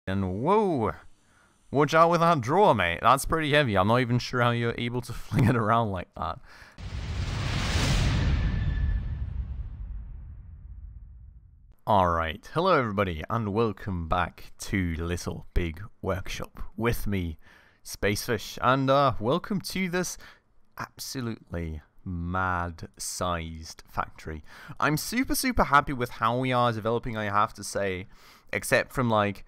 And whoa! Watch out with that drawer, mate. That's pretty heavy. I'm not even sure how you're able to fling it around like that. Alright, hello everybody, and welcome back to Little Big Workshop with me, Spacefish, and welcome to this absolutely mad-sized factory. I'm super happy with how we are developing, I have to say, except from like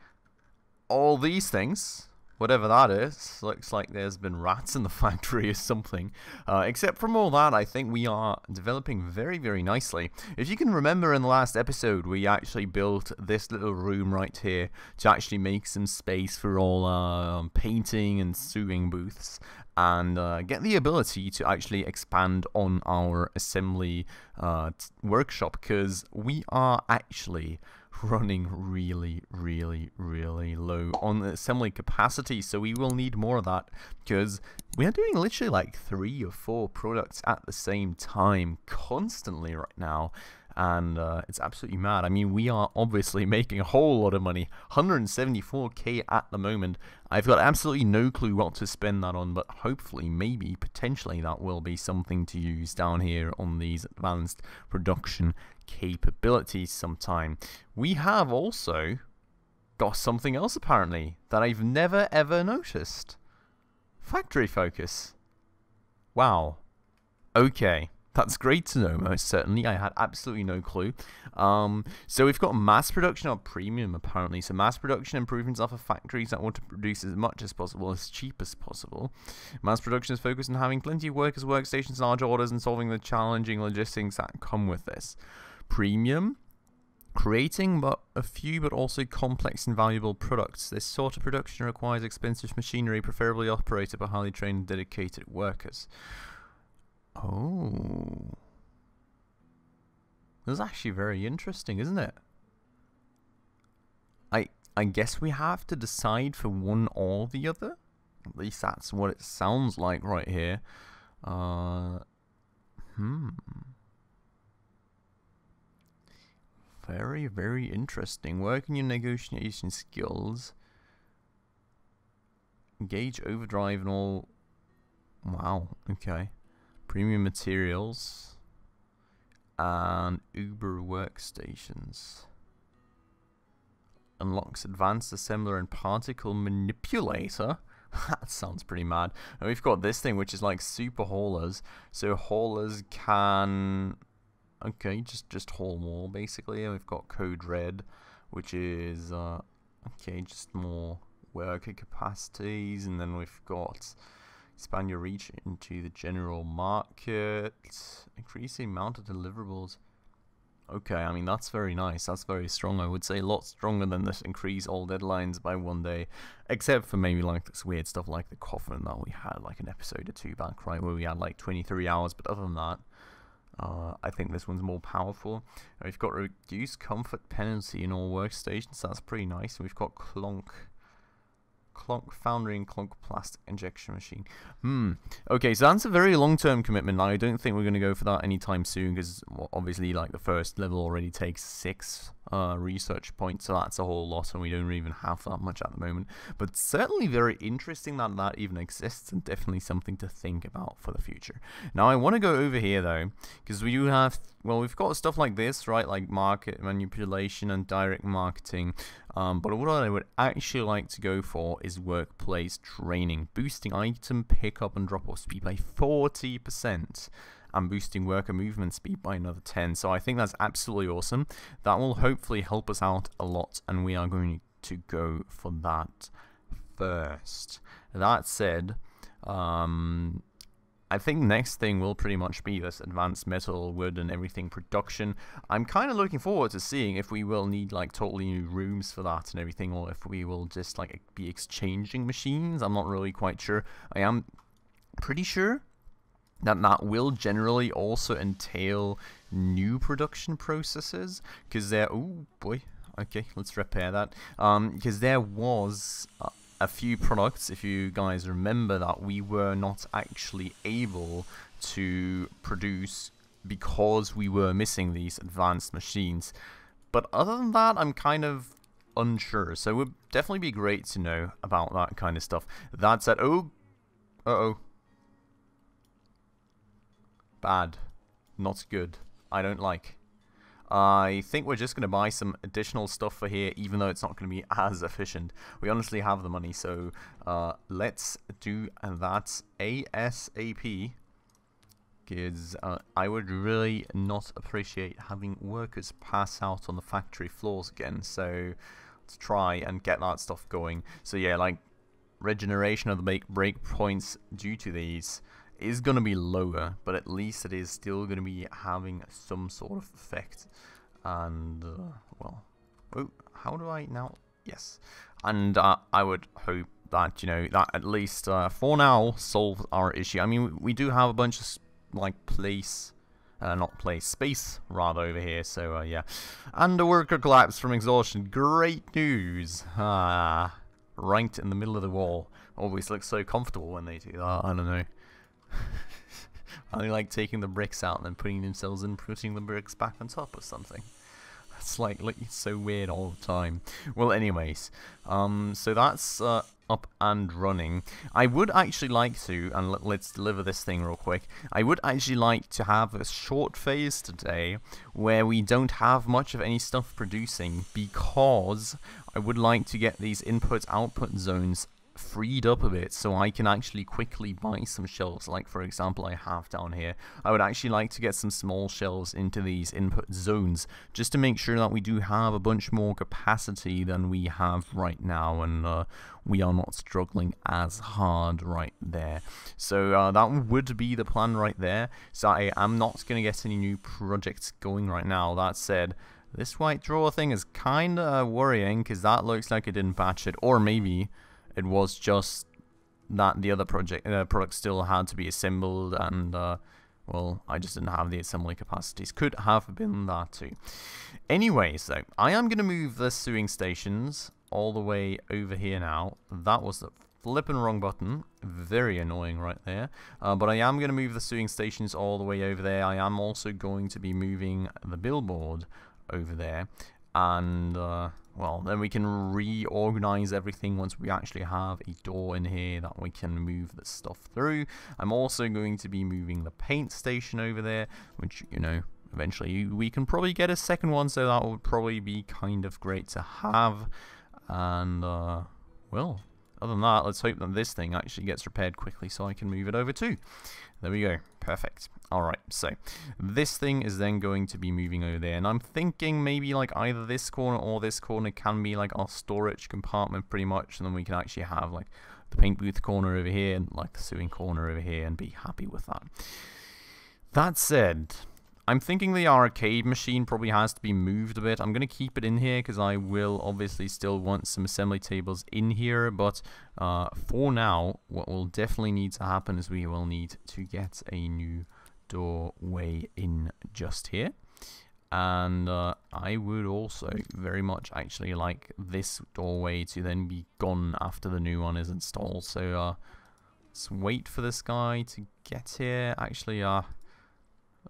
all these things. Whatever that is, looks like there's been rats in the factory or something. Except from all that, I think we are developing very nicely. If you can remember in the last episode, we actually built this little room right here to actually make some space for all painting and sewing booths. And get the ability to actually expand on our assembly workshop, because we are actually running really low on assembly capacity, so we will need more of that, because we are doing literally like 3 or 4 products at the same time constantly right now, and it's absolutely mad. I mean, we are obviously making a whole lot of money, 174k at the moment. I've got absolutely no clue what to spend that on, but hopefully, maybe, potentially, that will be something to use down here on these advanced production capabilities sometime. We have also got something else apparently that I've never ever noticed. Factory focus. Wow. Okay. That's great to know, most certainly. I had absolutely no clue. So we've got mass production or premium, apparently. So mass production improvements are for factories that want to produce as much as possible, as cheap as possible. Mass production is focused on having plenty of workers, workstations, large orders, and solving the challenging logistics that come with this. Premium, creating a few but also complex and valuable products. This sort of production requires expensive machinery, preferably operated by highly trained and dedicated workers. Oh, that's actually very interesting, isn't it? I guess we have to decide for one or the other. At least that's what it sounds like right here. Very interesting. Working your negotiation skills. Engage overdrive and all. Wow, okay. Premium materials. And Uber workstations. Unlocks advanced assembler and particle manipulator. That sounds pretty mad. And we've got this thing which is like super haulers. So haulers can... Okay, just haul more basically. And we've got code red, which is okay, just more worker capacities, and then we've got expand your reach into the general market, increasing amount of deliverables. Okay, I mean that's very nice. That's very strong. I would say a lot stronger than this increase all deadlines by 1 day, except for maybe like this weird stuff like the coffin that we had like an episode or 2 back, right, where we had like 23 hours. But other than that, I think this one's more powerful. We've got reduced comfort penalty in all workstations. That's pretty nice. We've got Clonk Foundry and Clonk Plastic Injection Machine. Okay, so that's a very long-term commitment. Now, I don't think we're going to go for that anytime soon, because obviously, like, the first level already takes 6 research points, so that's a whole lot, and we don't even have that much at the moment. But certainly very interesting that that even exists, and definitely something to think about for the future. Now, I want to go over here, though, because we do have... Well, we've got stuff like this, right, like market manipulation and direct marketing, but what I would actually like to go for is workplace training, boosting item pickup and drop-off speed by 40%, and boosting worker movement speed by another 10. So I think that's absolutely awesome. That will hopefully help us out a lot, and we are going to go for that first. That said, I think next thing will pretty much be this advanced metal, wood, and everything production. I'm kind of looking forward to seeing if we will need like totally new rooms for that and everything, or if we will just like be exchanging machines. I'm not really quite sure. I am pretty sure that that will generally also entail new production processes, because there... Oh boy. Okay, let's repair that. Because there was... a few products, if you guys remember, that we were not actually able to produce because we were missing these advanced machines. But other than that, I'm kind of unsure. So it would definitely be great to know about that kind of stuff. That said, oh, uh-oh. Bad. Not good. I don't like. I think we're just going to buy some additional stuff for here, even though it's not going to be as efficient. We honestly have the money, so let's do that ASAP. Because I would really not appreciate having workers pass out on the factory floors again. So let's try and get that stuff going. So yeah, like regeneration of the break points due to these is going to be lower, but at least it is still going to be having some sort of effect. And well, oh, how do I now? Yes, and I would hope that, you know, that at least for now solves our issue. I mean, we do have a bunch of like space rather over here. So yeah, and a worker collapsed from exhaustion. Great news. Right in the middle of the wall. Always looks so comfortable when they do that. I don't know. Are they like taking the bricks out and then putting themselves in, putting the bricks back on top or something? It's like it's so weird all the time. Well, anyways, so that's up and running. I would actually like to, and let's deliver this thing real quick. I would actually like to have a short phase today where we don't have much of any stuff producing, because I would like to get these input-output zones freed up a bit so I can actually quickly buy some shelves. Like for example, I have down here, I would actually like to get some small shelves into these input zones just to make sure that we do have a bunch more capacity than we have right now, and we are not struggling as hard right there. So that would be the plan right there. So I am not going to get any new projects going right now. That said, this white drawer thing is kind of worrying, because that looks like it didn't patch it, or maybe it was just that the other product still had to be assembled, and well, I just didn't have the assembly capacities. Could have been that too. Anyway, so I am going to move the sewing stations all the way over here now. That was the flipping wrong button. Very annoying right there. But I am going to move the sewing stations all the way over there. I am also going to be moving the billboard over there. And well, then we can reorganize everything once we actually have a door in here that we can move the stuff through. I'm also going to be moving the paint station over there, which, you know, eventually we can probably get a second one, so that would probably be kind of great to have. And well, other than that, let's hope that this thing actually gets repaired quickly so I can move it over too. There we go. Perfect. Alright, so this thing is then going to be moving over there, and I'm thinking maybe like either this corner or this corner can be like our storage compartment pretty much, and then we can actually have like the paint booth corner over here and like the sewing corner over here and be happy with that. That said, I'm thinking the arcade machine probably has to be moved a bit. I'm going to keep it in here because I will obviously still want some assembly tables in here. But for now, what will definitely need to happen is we will need to get a new doorway in just here. And I would also very much actually like this doorway to then be gone after the new one is installed. So let's wait for this guy to get here. Actually,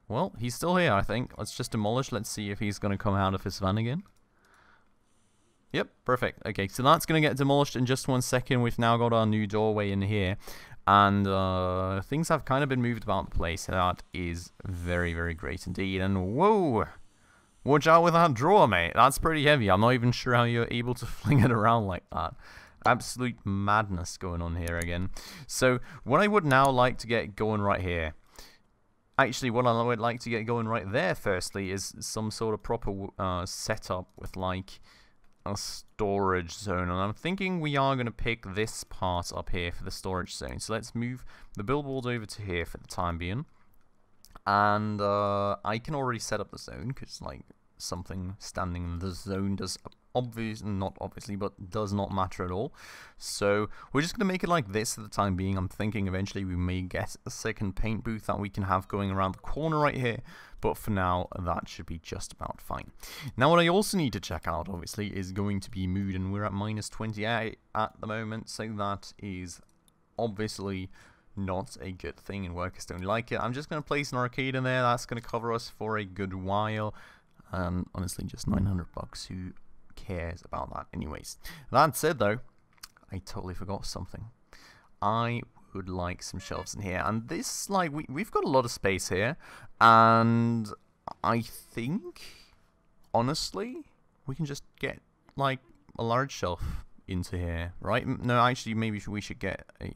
well, he's still here, I think. Let's just demolish. Let's see if he's going to come out of his van again. Yep, perfect. Okay, so that's going to get demolished in just 1 second. We've now got our new doorway in here. And things have kind of been moved about the place. That is very, very great indeed. And whoa! Watch out with that drawer, mate. That's pretty heavy. I'm not even sure how you're able to fling it around like that. Absolute madness going on here again. So, what I would now like to get going right here. Actually, what I would like to get going right there, firstly, is some sort of proper setup with, like, a storage zone. And I'm thinking we are going to pick this part up here for the storage zone. So let's move the billboard over to here for the time being. And I can already set up the zone, because, like, something standing in the zone does not obviously, but does not matter at all. So we're just going to make it like this for the time being. I'm thinking eventually we may get a second paint booth that we can have going around the corner right here, but for now that should be just about fine. Now what I also need to check out obviously is going to be mood, and we're at -28 at the moment, so that is obviously not a good thing, and workers don't like it. I'm just going to place an arcade in there. That's going to cover us for a good while. Honestly, just 900 bucks. Who cares about that anyways. That said though, I totally forgot something. I would like some shelves in here, and this, like, we've got a lot of space here, and I think honestly we can just get like a large shelf into here, right? No, actually maybe we should get a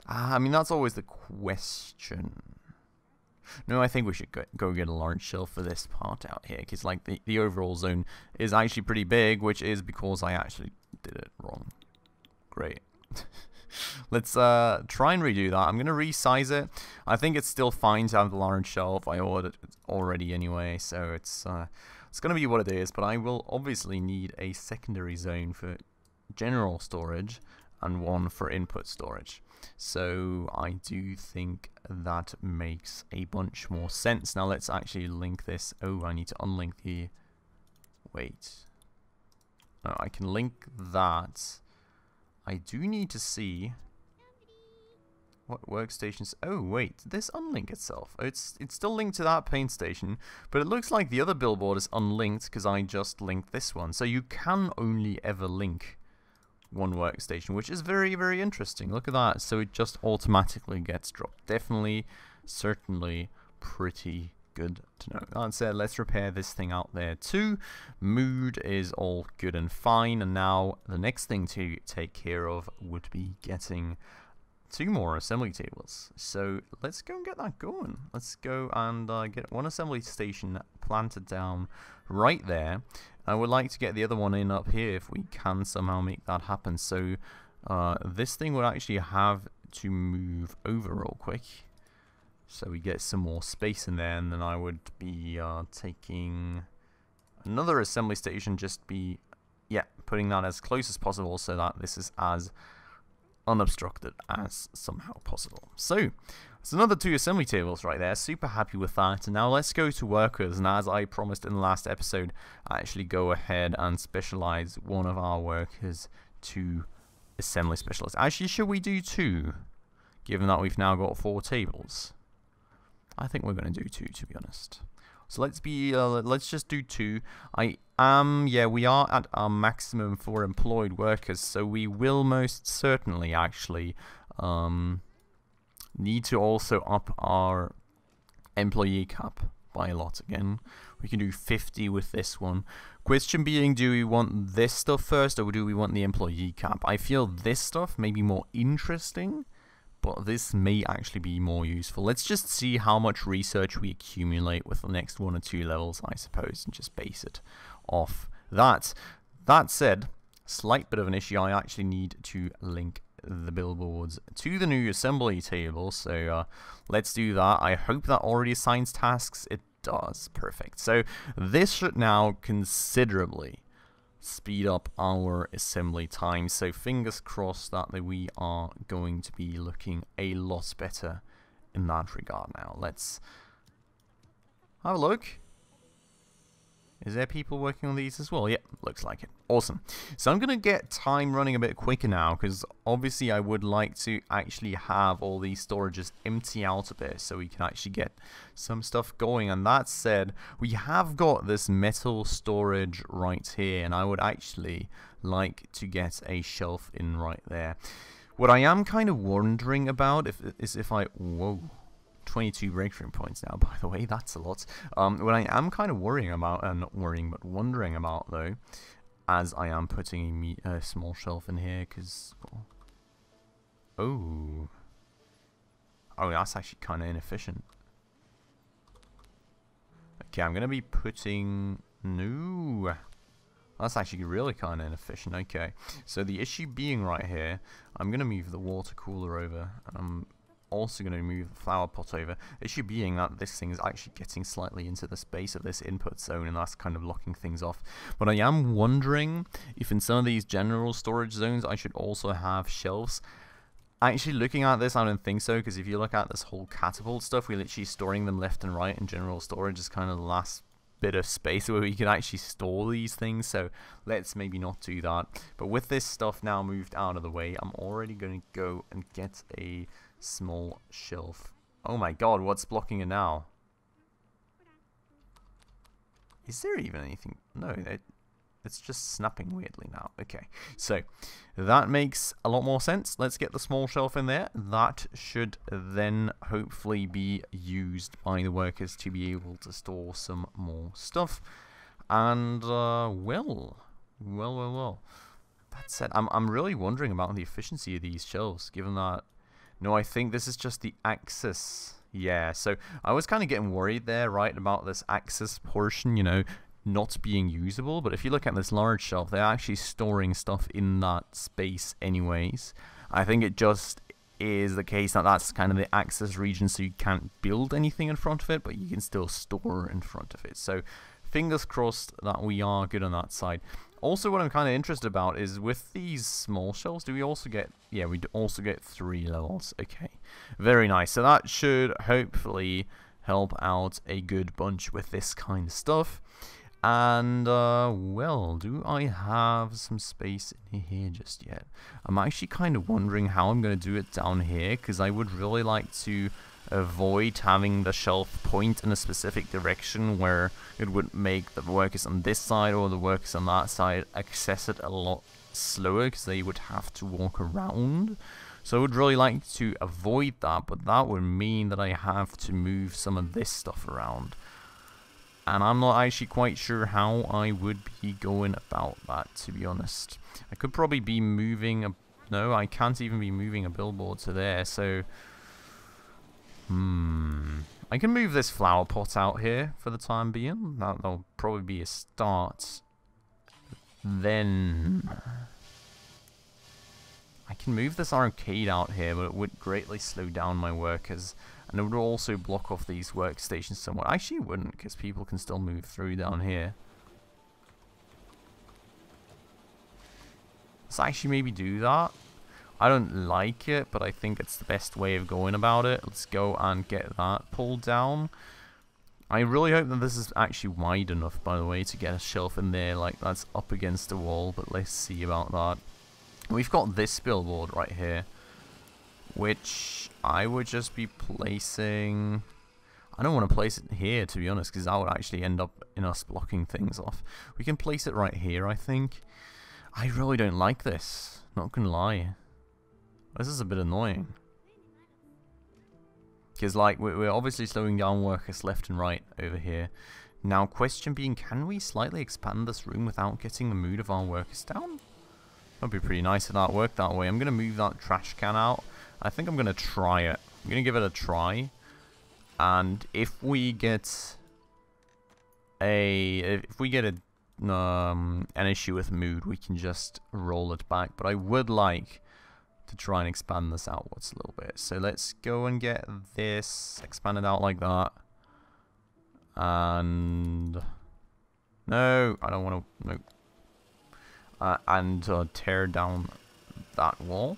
I mean, that's always the question. No, I think we should go get a large shelf for this part out here, because like the overall zone is actually pretty big, which is because I actually did it wrong. Great. Let's try and redo that. I'm going to resize it. I think it's still fine to have the large shelf. I ordered it already anyway, so it's going to be what it is, but I will obviously need a secondary zone for general storage and one for input storage. So I do think that makes a bunch more sense. Now let's actually link this. Oh, I need to unlink the... Wait. No, I can link that. I do need to see what workstations... Oh, wait. Did this unlink itself? Oh, it's still linked to that paint station, but it looks like the other billboard is unlinked because I just linked this one. So you can only ever link one workstation, which is very, very interesting. Look at that. So it just automatically gets dropped. Definitely, certainly pretty good to know. That said, let's repair this thing out there too. Mood is all good and fine, and now the next thing to take care of would be getting 2 more assembly tables. So let's go and get that going. Let's go and get one assembly station planted down right there. I would like to get the other one in up here if we can somehow make that happen. So this thing would actually have to move over real quick, so we get some more space in there, and then I would be taking another assembly station, just be, yeah, putting that as close as possible so that this is as unobstructed as somehow possible. So it's another 2 assembly tables right there. Super happy with that. And now let's go to workers, and as I promised in the last episode, I actually go ahead and specialize one of our workers to assembly specialist. Actually, should we do 2, given that we've now got 4 tables? I think we're going to do 2, to be honest. So let's just do 2. Yeah, we are at our maximum for employed workers, so we will most certainly actually need to also up our employee cap by a lot again. We can do 50 with this one. Question being, do we want this stuff first, or do we want the employee cap? I feel this stuff may be more interesting, but this may actually be more useful. Let's just see how much research we accumulate with the next 1 or 2 levels, I suppose, and just base it off that. That said, slight bit of an issue. I actually need to link the billboards to the new assembly table, so let's do that. I hope that already assigns tasks. It does. Perfect. So this should now considerably speed up our assembly time, so fingers crossed that we are going to be looking a lot better in that regard. Now let's have a look. Is there people working on these as well? Yep, looks like it. Awesome. So I'm going to get time running a bit quicker now, because obviously I would like to actually have all these storages empty out a bit so we can actually get some stuff going. And that said, we have got this metal storage right here, and I would actually like to get a shelf in right there. What I am kind of wondering about is if I... Whoa. 22 breakthrough points now, by the way, that's a lot. What I am kind of worrying about, not worrying, but wondering about, though, as I am putting a small shelf in here, because... Oh, that's actually kind of inefficient. Okay, I'm going to be putting... No, that's actually really kind of inefficient. Okay, so the issue being right here, I'm going to move the water cooler over, and I'm also going to move the flower pot over. Issue being that this thing is actually getting slightly into the space of this input zone, and that's kind of locking things off. But I am wondering if in some of these general storage zones I should also have shelves. Actually, looking at this, I don't think so, because if you look at this whole catapult stuff, we're literally storing them left and right, and general storage is kind of the last bit of space where we can actually store these things, so let's maybe not do that. But with this stuff now moved out of the way, I'm already going to go and get a small shelf. Oh my god, what's blocking it now? Is there even anything? No, It's just snapping weirdly now. Okay, so that makes a lot more sense. Let's get the small shelf in there. That should then hopefully be used by the workers to be able to store some more stuff. And, well. That said, I'm really wondering about the efficiency of these shelves, given that... No, I think this is just the axis. Yeah, so I was kind of getting worried there, right, about this axis portion, you know, not being usable. But if you look at this large shelf, they're actually storing stuff in that space anyways. I think it just is the case that that's kind of the axis region, so you can't build anything in front of it, but you can still store in front of it. So fingers crossed that we are good on that side. Also, what I'm kind of interested about is with these small shelves, do we also get... Yeah, we also get 3 levels. Okay, very nice. So that should hopefully help out a good bunch with this kind of stuff. And, well, do I have some space in here just yet? I'm actually kind of wondering how I'm going to do it down here, because I would really like to avoid having the shelf point in a specific direction where it would make the workers on this side or the workers on that side access it a lot slower, because they would have to walk around. So I would really like to avoid that, but that would mean that I have to move some of this stuff around. And I'm not actually quite sure how I would be going about that, to be honest. I could probably be moving a... No, I can't even be moving a billboard to there, so... I can move this flower pot out here for the time being. That'll probably be a start. Then... I can move this arcade out here, but it would greatly slow down my workers. And it would also block off these workstations somewhat. Actually, it wouldn't, because people can still move through down here. Let's actually maybe do that. I don't like it, but I think it's the best way of going about it. Let's go and get that pulled down. I really hope that this is actually wide enough, by the way, to get a shelf in there, like that's up against the wall, but let's see about that. We've got this billboard right here, which I would just be placing... I don't want to place it here, to be honest, because that would actually end up in us blocking things off. We can place it right here, I think. I really don't like this, not gonna lie. This is a bit annoying. Because, like, we're obviously slowing down workers left and right over here. Now, question being, can we slightly expand this room without getting the mood of our workers down? That'd be pretty nice if that worked that way. I'm going to move that trash can out. I think I'm going to try it. I'm going to give it a try. And if we get an issue with mood, we can just roll it back. But I would like to try and expand this outwards a little bit. So let's go and get this expanded out like that. And no, I don't want to. No. And tear down that wall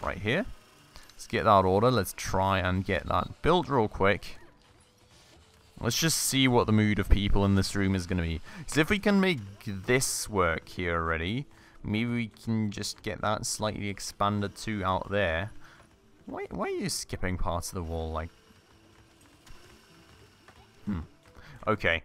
right here. Let's get that order. Let's try and get that built real quick. Let's just see what the mood of people in this room is going to be. So if we can make this work here already, maybe we can just get that slightly expanded too out there. Why are you skipping parts of the wall? Like, okay.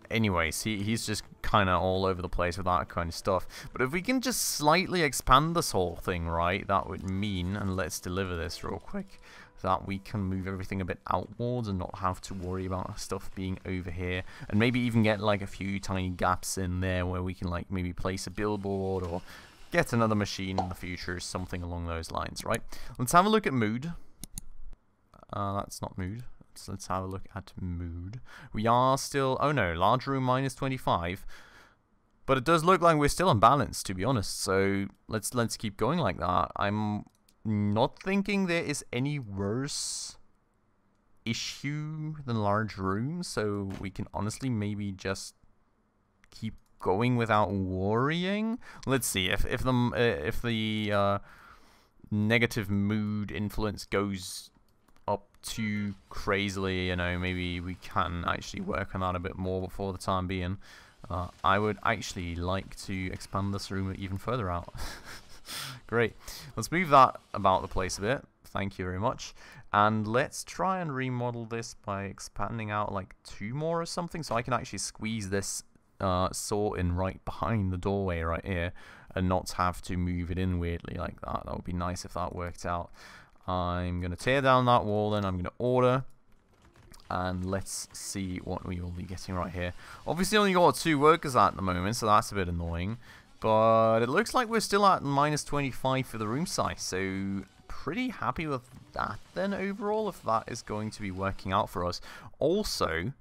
Anyways, he's just kind of all over the place with that kind of stuff. But if we can just slightly expand this whole thing, right, that would mean, and let's deliver this real quick, that we can move everything a bit outwards and not have to worry about stuff being over here. And maybe even get like a few tiny gaps in there where we can like maybe place a billboard or get another machine in the future, something along those lines, right? Let's have a look at mood. That's not mood. Let's have a look at mood. We are still... Oh no, large room minus 25. But it does look like we're still unbalanced, to be honest. So let's keep going like that. I'm not thinking there is any worse issue than large rooms. So we can honestly maybe just keep going without worrying. Let's see if the negative mood influence goes up too crazily, you know, maybe we can actually work on that a bit more before the time being. I would actually like to expand this room even further out. Great. Let's move that about the place a bit. Thank you very much. And let's try and remodel this by expanding out like 2 more or something, so I can actually squeeze this saw in right behind the doorway right here and not have to move it in weirdly like that. That would be nice if that worked out. I'm going to tear down that wall, then I'm going to order. And let's see what we will be getting right here. Obviously only got 2 workers at the moment, so that's a bit annoying. But it looks like we're still at minus 25 for the room size, so pretty happy with that then overall, if that is going to be working out for us. Also,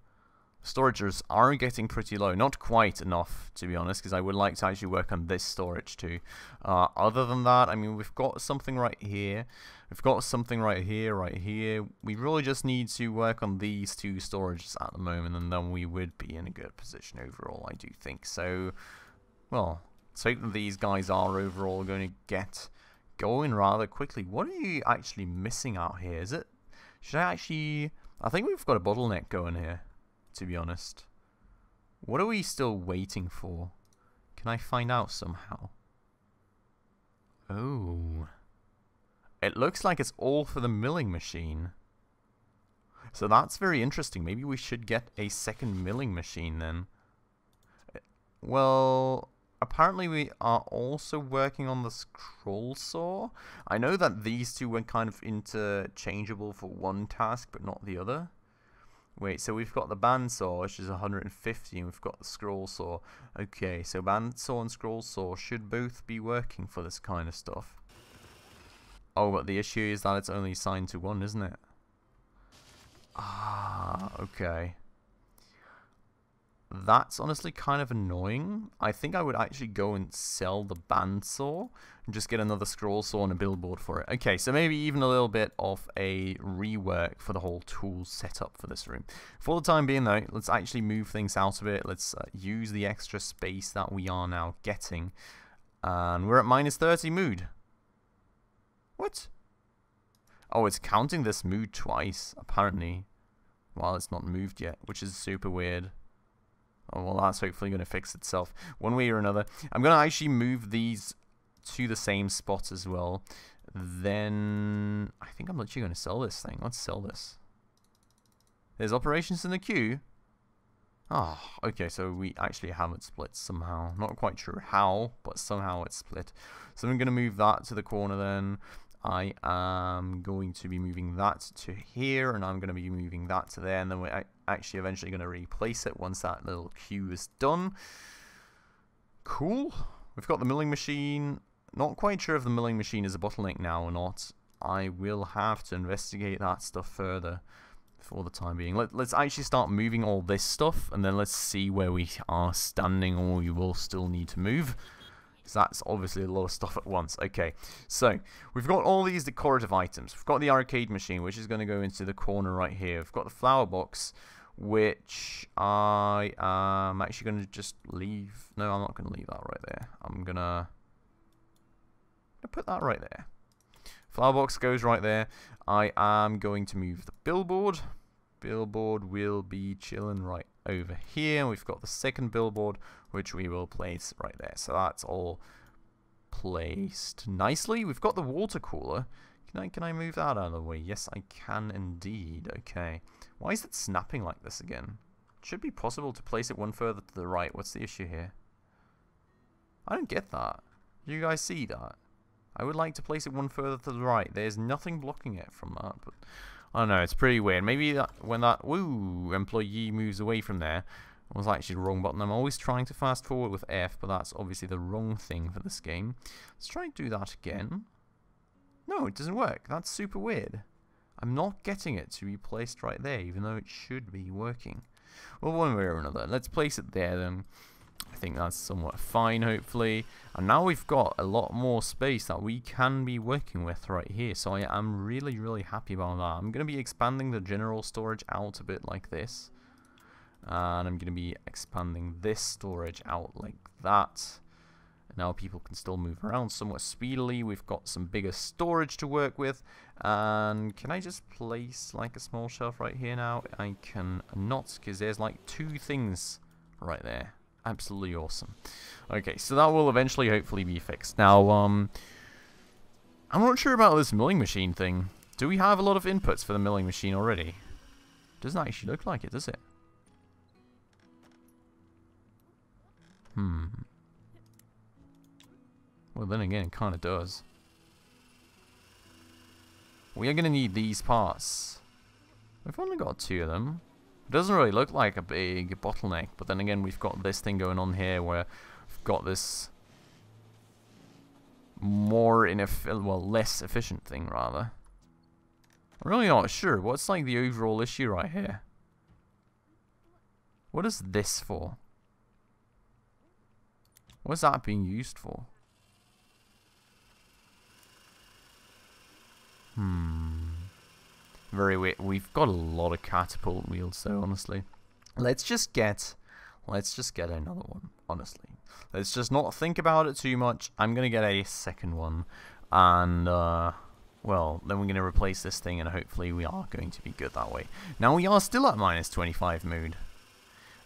storages are getting pretty low. Not quite enough, to be honest, because I would like to actually work on this storage too. Other than that, I mean, we've got something right here. We've got something right here, right here. We really just need to work on these 2 storages at the moment, and then we would be in a good position overall, I do think. So, well, let's hope that these guys are overall going to get going rather quickly. What are you actually missing out here? Is it... Should I actually... I think we've got a bottleneck going here, to be honest. What are we still waiting for? Can I find out somehow? Oh. It looks like it's all for the milling machine. So that's very interesting. Maybe we should get a second milling machine then. Well, apparently we are also working on the scroll saw. I know that these 2 were kind of interchangeable for one task, but not the other. Wait, so we've got the bandsaw, which is 150, and we've got the scroll saw. Okay, so bandsaw and scroll saw should both be working for this kind of stuff. Oh, but the issue is that it's only assigned to 1, isn't it? Ah, okay. That's honestly kind of annoying. I think I would actually go and sell the bandsaw and just get another scroll saw and a billboard for it. Okay, so maybe even a little bit of a rework for the whole tool setup for this room. For the time being though, let's actually move things out a bit. Let's use the extra space that we are now getting. And we're at minus 30 mood. What? Oh, it's counting this mood twice, apparently, while it's not moved yet, which is super weird. Oh, well, that's hopefully going to fix itself one way or another. I'm going to actually move these to the same spot as well. Then I think I'm literally going to sell this thing. Let's sell this. There's operations in the queue. Oh, okay, so we actually have it split somehow. Not quite sure how, but somehow it's split. So I'm going to move that to the corner then. I am going to be moving that to here, and I'm going to be moving that to there, and then we're actually eventually going to replace it once that little queue is done. Cool. We've got the milling machine. Not quite sure if the milling machine is a bottleneck now or not. I will have to investigate that stuff further for the time being. Let's actually start moving all this stuff, and then let's see where we are standing, or we will still need to move. That's obviously a lot of stuff at once. Okay, so we've got all these decorative items. We've got the arcade machine, which is going to go into the corner right here. We've got the flower box, which I am actually going to just leave. No, I'm not going to leave that right there. I'm going to put that right there. Flower box goes right there. I am going to move the billboard. Billboard will be chilling right over here. We've got the second billboard, which we will place right there. So that's all placed nicely. We've got the water cooler. Can I move that out of the way? Yes, I can indeed. Okay. Why is it snapping like this again? It should be possible to place it one further to the right. What's the issue here? I don't get that. You guys see that? I would like to place it one further to the right. There's nothing blocking it from that, but I don't know, it's pretty weird. Maybe that when that employee moves away from there, it was actually the wrong button. I'm always trying to fast forward with F, but that's obviously the wrong thing for this game. Let's try and do that again. No, it doesn't work. That's super weird. I'm not getting it to be placed right there, even though it should be working. Well, one way or another. Let's place it there then. I think that's somewhat fine, hopefully. And now we've got a lot more space that we can be working with right here. So I am really, really happy about that. I'm going to be expanding the general storage out a bit like this. And I'm going to be expanding this storage out like that. And now people can still move around somewhat speedily. We've got some bigger storage to work with. And can I just place like a small shelf right here now? I can not, because there's like 2 things right there. Absolutely awesome. Okay, so that will eventually hopefully be fixed. Now, I'm not sure about this milling machine thing. Do we have a lot of inputs for the milling machine already? Doesn't actually look like it, does it? Well, then again, it kind of does. We are going to need these parts. We've only got 2 of them. It doesn't really look like a big bottleneck, but then again, we've got this thing going on here where we've got this more less efficient thing, rather. I'm really not sure. What's like the overall issue right here? What is this for? What's that being used for? Very weird. We've got a lot of catapult wheels though, honestly. Let's just get another one, honestly. Let's just not think about it too much. I'm gonna get a second one, and well, then we're gonna replace this thing, and hopefully we are going to be good that way. Now we are still at -25 mood.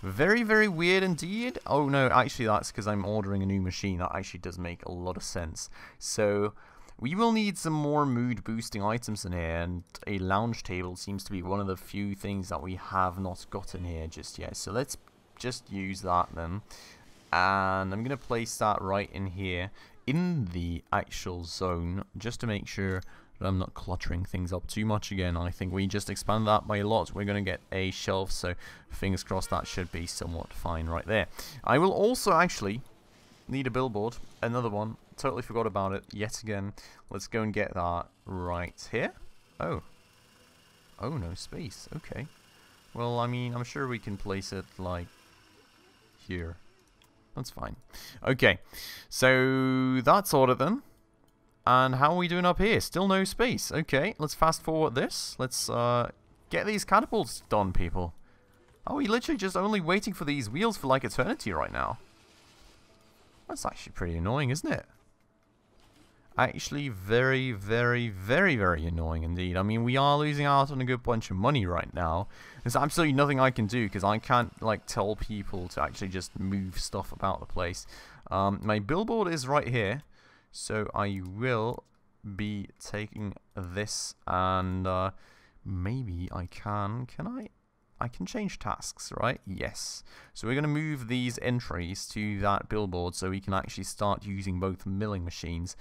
Very, very weird indeed. Oh no, actually that's because I'm ordering a new machine. That actually does make a lot of sense. So we will need some more mood boosting items in here, and a lounge table seems to be one of the few things that we have not got in here just yet. So let's just use that then. And I'm going to place that right in here in the actual zone, just to make sure that I'm not cluttering things up too much again. I think we just expand that by a lot. We're going to get a shelf, so fingers crossed that should be somewhat fine right there. I will also actually need a billboard, another one. Totally forgot about it yet again. Let's go and get that right here. Oh, no space. Okay. Well, I mean, I'm sure we can place it like here. That's fine. Okay, so that's ordered then. And how are we doing up here? Still no space. Okay, let's fast forward this. Let's get these catapults done, people. Are we literally just only waiting for these wheels for like eternity right now? That's actually pretty annoying, isn't it? Actually very, very, very, very annoying indeed. I mean, we are losing out on a good bunch of money right now. There's absolutely nothing I can do because I can't like tell people to actually just move stuff about the place. My billboard is right here, so I will be taking this, and maybe I can I can change tasks, right? Yes. So we're going to move these entries to that billboard so we can actually start using both milling machines.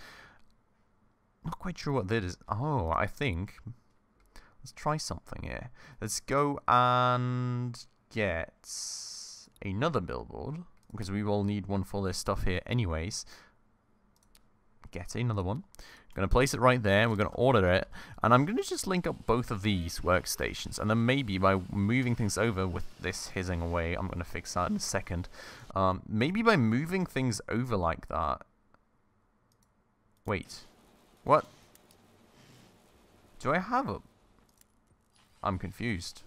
Not quite sure what that is. Oh, I think. Let's try something here. Let's go and get another billboard, because we will need one for this stuff here anyways. Get another one. Going to place it right there. We're going to order it. And I'm going to just link up both of these workstations. And then maybe by moving things over with this hissing away, I'm going to fix that in a second. Maybe by moving things over like that. Wait. What? Do I have a... I'm confused.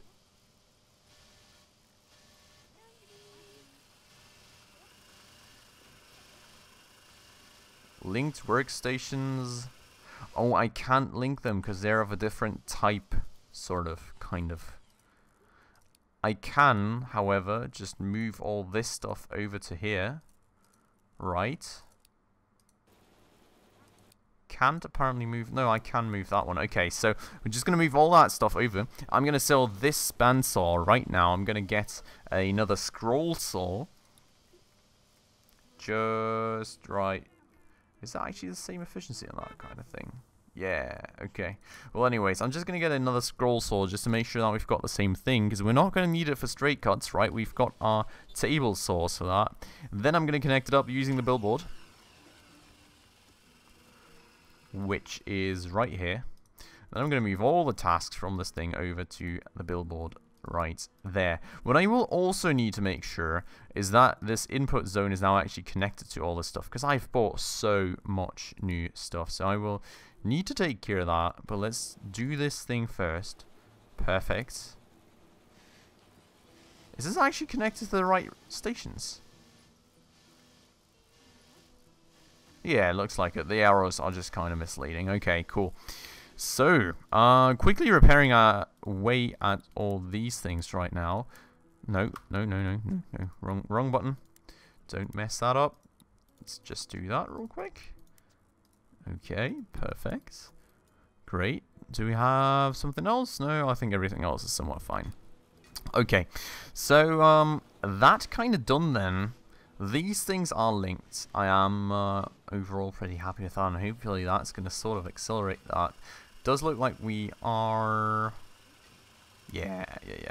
Linked workstations. Oh, I can't link them because they're of a different type, sort of, kind of. I can, however, just move all this stuff over to here. Right. Can't apparently move... No, I can move that one. Okay, so we're just going to move all that stuff over. I'm going to sell this bandsaw right now. I'm going to get another scroll saw. Just right. Is that actually the same efficiency on that kind of thing? Yeah, okay. Well, anyways, I'm just going to get another scroll saw just to make sure that we've got the same thing, because we're not going to need it for straight cuts, right? We've got our table saws for that. Then I'm going to connect it up using the billboard, which is right here. Then I'm going to move all the tasks from this thing over to the billboard right there. What I will also need to make sure is that this input zone is now actually connected to all this stuff, because I've bought so much new stuff. So I will need to take care of that, but let's do this thing first. Perfect. Is this actually connected to the right stations? Yeah, it looks like it. The arrows are just kind of misleading. Okay, cool. So, quickly repairing our way at all these things right now. No. Wrong button. Don't mess that up. Let's just do that real quick. Okay, perfect. Great. Do we have something else? No, I think everything else is somewhat fine. Okay, so, that kind of done then. these things are linked. I am overall pretty happy with that, and hopefully that's going to sort of accelerate that. Does look like we are... Yeah,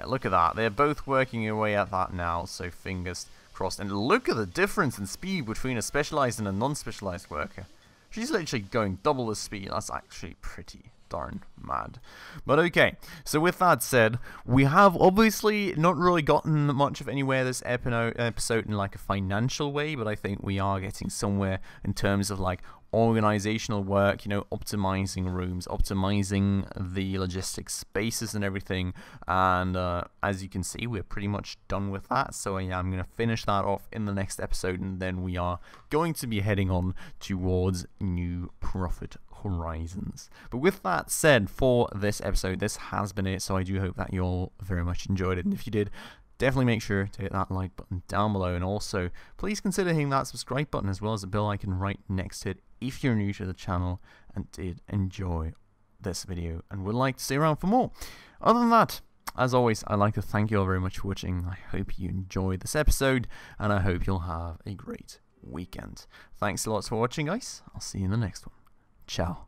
look at that. They're both working away at that now, so fingers crossed. And look at the difference in speed between a specialized and a non-specialized worker. She's literally going double the speed. That's actually pretty darn mad. But okay, so with that said, we have obviously not really gotten much of anywhere this episode in like a financial way, but I think we are getting somewhere in terms of like organizational work, you know, optimizing rooms, optimizing the logistics spaces and everything. And as you can see, we're pretty much done with that. So yeah, I'm going to finish that off in the next episode, and then we are going to be heading on towards new profit horizons. But with that said, for this episode, this has been it. So I do hope that you all very much enjoyed it, and if you did, definitely make sure to hit that like button down below, and also please consider hitting that subscribe button as well as the bell icon right next to it if you're new to the channel and did enjoy this video and would like to stay around for more. Other than that, as always, I'd like to thank you all very much for watching. I hope you enjoyed this episode, and I hope you'll have a great weekend. Thanks a lot for watching, guys. I'll see you in the next one. Ciao.